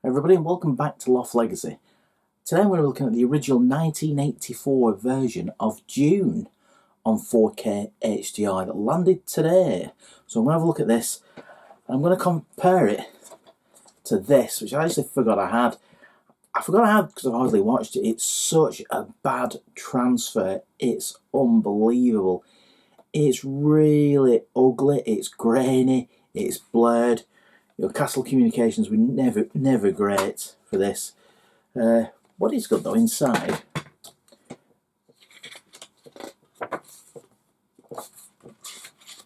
Everybody, and welcome back to Loft Legacy. Today we're looking at the original 1984 version of Dune on 4K HDR that landed today. So I'm going to have a look at this and I'm going to compare it to this, which I actually forgot I had. I forgot I had because I've hardly watched it. It's such a bad transfer. It's unbelievable. It's really ugly. It's grainy. It's blurred. Castle communications were never great for this. What is good though inside,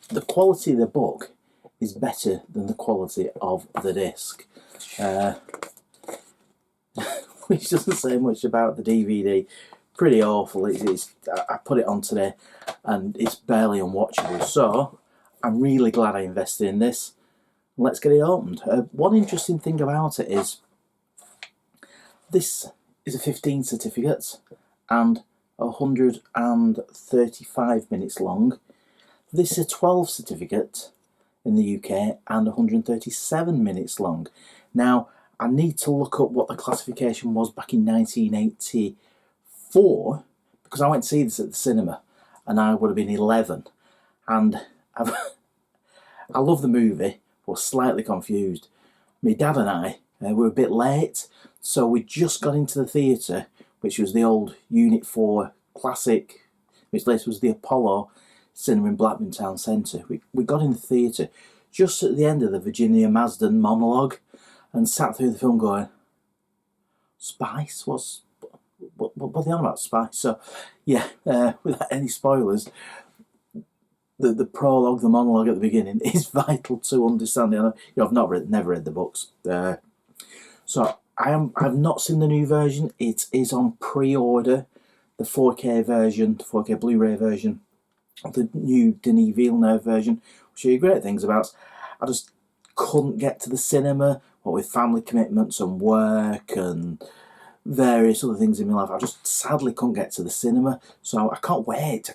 the quality of the book is better than the quality of the disc, which doesn't say much about the DVD. Pretty awful. I put it on today and it's barely unwatchable, so I'm really glad I invested in this. Let's get it opened. One interesting thing about it is this is a 15 certificate and 135 minutes long. This is a 12 certificate in the UK and 137 minutes long. Now, I need to look up what the classification was back in 1984 because I went to see this at the cinema and I would have been 11. And I love the movie, but slightly confused. My dad and I were a bit late, so we just got into the theatre, which was the old Unit 4 Classic, which later was the Apollo Cinema in Blackburn Town Centre. We got in the theatre just at the end of the Virginia Marsden monologue and sat through the film going, Spice? What are they on about, Spice? So, yeah, without any spoilers, the prologue, the monologue at the beginning is vital to understanding. I've never read the books. So I've not seen the new version. It is on pre-order, the 4K version, the 4K Blu-ray version, the new Denis Villeneuve version. I'll show you great things about. I just couldn't get to the cinema, what with family commitments and work and various other things in my life. I just sadly couldn't get to the cinema, so I can't wait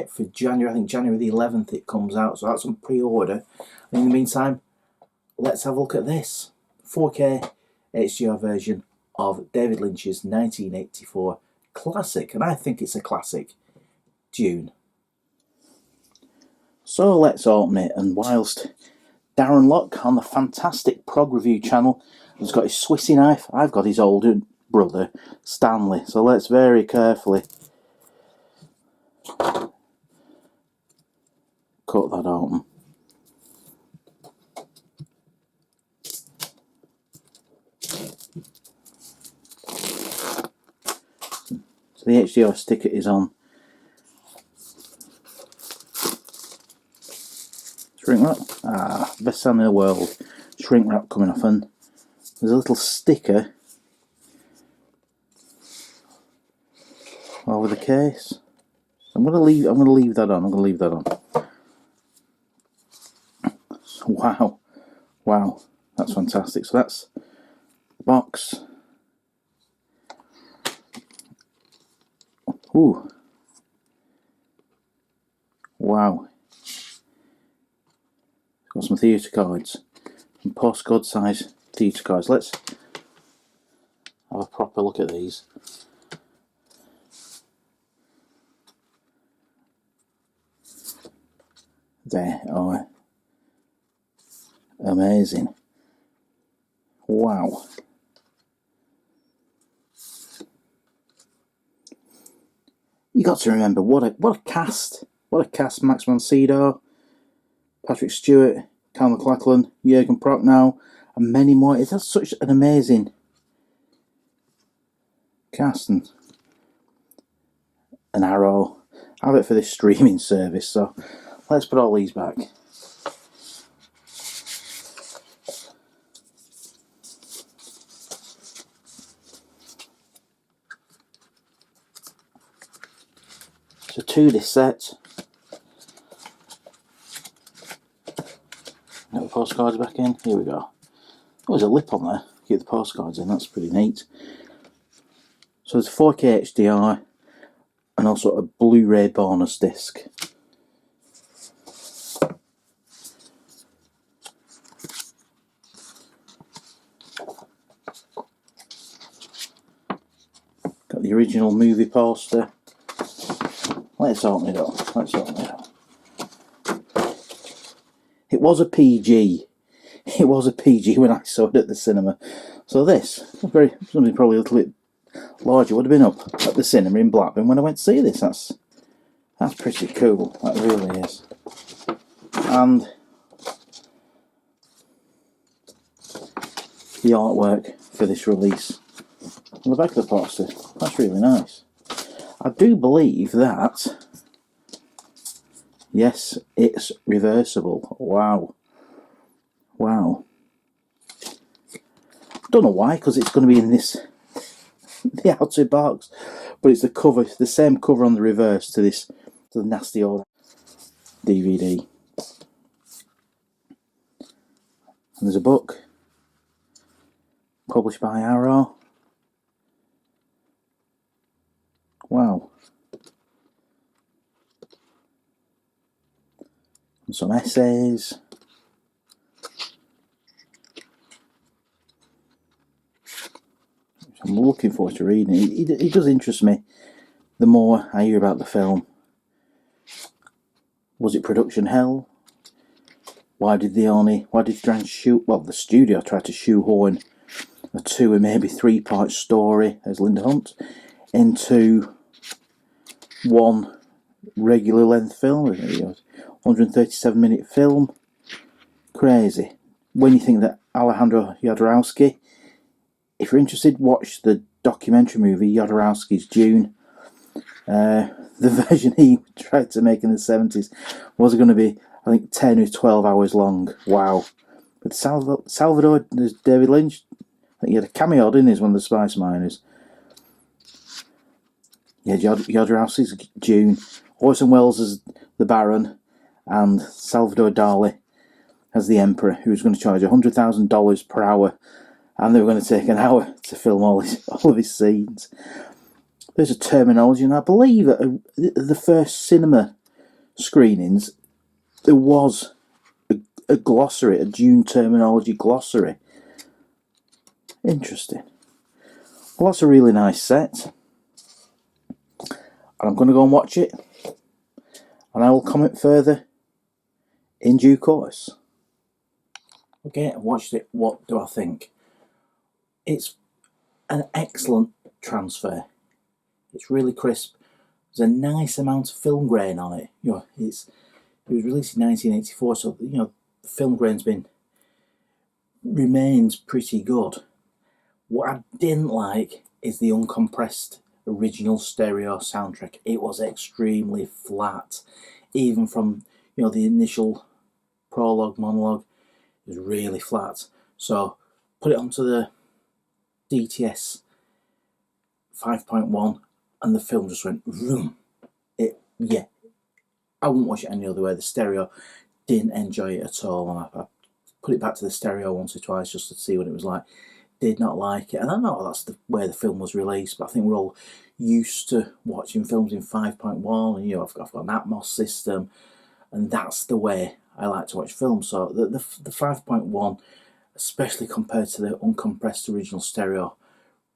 for January. I think January the 11th it comes out, so that's on pre-order. And in the meantime, let's have a look at this 4K HDR version of David Lynch's 1984 classic, and I think it's a classic, Dune. So let's open it, and whilst Darren Locke on the fantastic Prog Review channel has got his Swissy knife, I've got his older brother Stanley, so let's very carefully cut that open. So the HDR sticker is on shrink wrap. Best sound in the world. Shrink wrap coming off, and there's a little sticker over the case. I'm gonna leave that on. Wow, that's fantastic. So that's the box. Ooh, wow. Got some theatre cards, some postcard size theatre cards. Let's have a proper look at these. They are amazing. Wow. You got to remember what a cast. What a cast. Max von Sydow, Patrick Stewart, Cal MacLachlan, Jürgen Prochnow, and many more. It's such an amazing cast, and an Arrow. I have it for this streaming service, so let's put all these back. So 2 disc set. Get the postcards back in. Here we go. Oh, there's a lip on there. Get the postcards in. That's pretty neat. So there's 4K HDR and also a Blu-ray bonus disc. the original movie poster. Let's open it up. It was a PG. It was a PG when I saw it at the cinema. So this, something probably a little bit larger, would have been up at the cinema in Blackburn when I went to see this. That's pretty cool. That really is. And the artwork for this release on the back of the poster. That's really nice. I do believe that, yes, it's reversible. Wow. Don't know why, because it's going to be in the outer box, but it's the cover, the same cover on the reverse to the nasty old DVD. And there's a book published by Arrow. Wow. And some essays. I'm looking forward to reading it. It does interest me the more I hear about the film. Was it production hell? Why did they try and shoot? Well, the studio tried to shoehorn a 2 and maybe 3-part story as Linda Hunt into one regular length film. 137-minute film. Crazy. When you think that Alejandro Jodorowsky, if you're interested, watch the documentary movie Jodorowsky's Dune. The version he tried to make in the 70s was going to be, I think, 10 or 12 hours long. Wow. With Salvador, there's David Lynch. I think he had a cameo, didn't he, as one of the Spice Miners. Yeah, Jodorowsky's Dune. Orson Welles as the Baron, and Salvador Dali as the Emperor, who was going to charge $100,000 per hour, and they were going to take an hour to film all of his scenes. There's a terminology, and I believe at the first cinema screenings there was a glossary, a Dune terminology glossary. Interesting. Well, that's a really nice set. And I'm going to go and watch it. And I will comment further in due course. Okay, I watched it. What do I think? It's an excellent transfer. It's really crisp. There's a nice amount of film grain on it. It was released in 1984, so the film grain's remains pretty good. What I didn't like is the uncompressed original stereo soundtrack. It was extremely flat, even from the initial monologue. It was really flat. So put it onto the DTS 5.1, and the film just went vroom. I wouldn't watch it any other way. The stereo, didn't enjoy it at all, and I put it back to the stereo once or twice just to see what it was like. Did not like it, and I know that's the way the film was released, but I think we're all used to watching films in 5.1, and I've got an Atmos system, and that's the way I like to watch films. So the 5.1, especially compared to the uncompressed original stereo,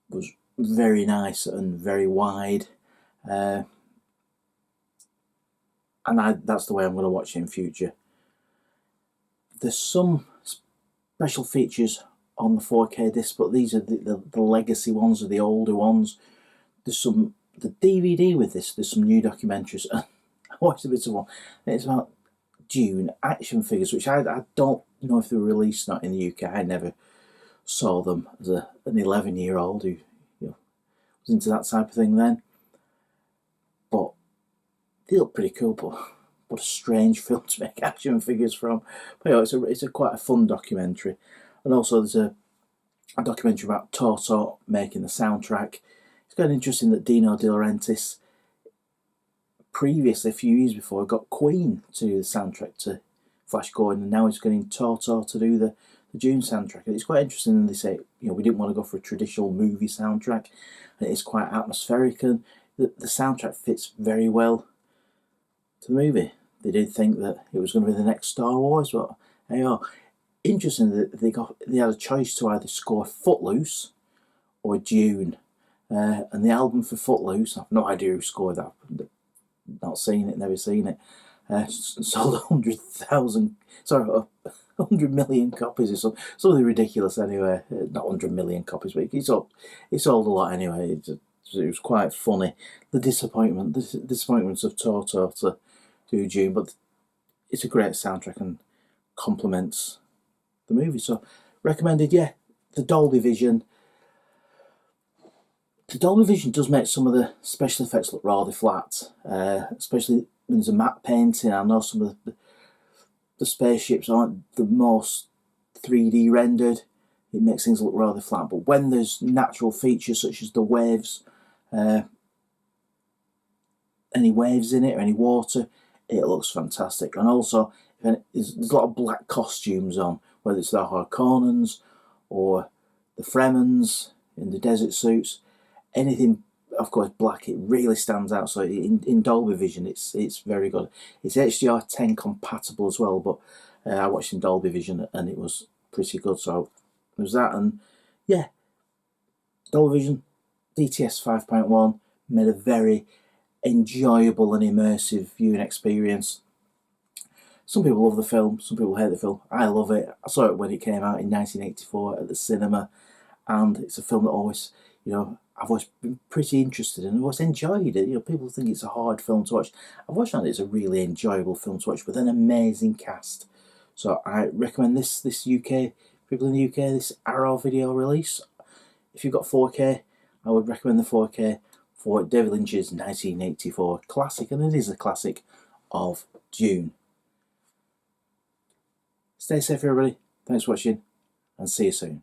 was very nice and very wide, and that's the way I'm going to watch it in future. There's some special features on the 4K disc, but these are the legacy ones, or the older ones. There's the DVD with this. There's some new documentaries. I watched a bit of one. It's about Dune action figures, which I don't know if they were released or not in the UK. I never saw them as an 11-year-old who was into that type of thing then. But they look pretty cool. But what a strange film to make action figures from. But it's quite a fun documentary. And also there's a documentary about Toto making the soundtrack. It's kind of interesting that Dino De Laurentiis previously, a few years before, got Queen to do the soundtrack to Flash Gordon, and now he's getting Toto to do the Dune soundtrack. And it's quite interesting that they say, we didn't want to go for a traditional movie soundtrack, and it's quite atmospheric, and the soundtrack fits very well to the movie. They did think that it was going to be the next Star Wars, but interesting that they had a choice to either score Footloose or Dune, and the album for Footloose, I've no idea who scored that, not seen it, never seen it, sold 100,000, sorry, 100 million copies or something ridiculous anyway. Not 100 million copies, but it sold a lot anyway. It was quite funny. The disappointments of Toto to do Dune, but it's a great soundtrack and complements the movie. So recommended, yeah. The Dolby Vision. The Dolby Vision does make some of the special effects look rather flat, especially when there's a matte painting. I know some of the spaceships aren't the most 3D rendered. It makes things look rather flat. But when there's natural features such as the waves, any waves in it or any water, it looks fantastic. And also, there's a lot of black costumes on, whether it's the Harkonnens or the Fremens in the desert suits. Anything, of course, black, it really stands out. So in Dolby Vision, it's very good. It's HDR10 compatible as well, but I watched in Dolby Vision and it was pretty good. So there's that, and yeah, Dolby Vision DTS 5.1 made a very enjoyable and immersive viewing experience. Some people love the film, some people hate the film. I love it. I saw it when it came out in 1984 at the cinema, and it's a film that always, I've always been pretty interested in and always enjoyed it. People think it's a hard film to watch. I've always found it's a really enjoyable film to watch with an amazing cast. So I recommend this UK, people in the UK, this Arrow video release. If you've got 4K, I would recommend the 4K for David Lynch's 1984 classic, and it is a classic of Dune. Stay safe, everybody. Thanks for watching, and see you soon.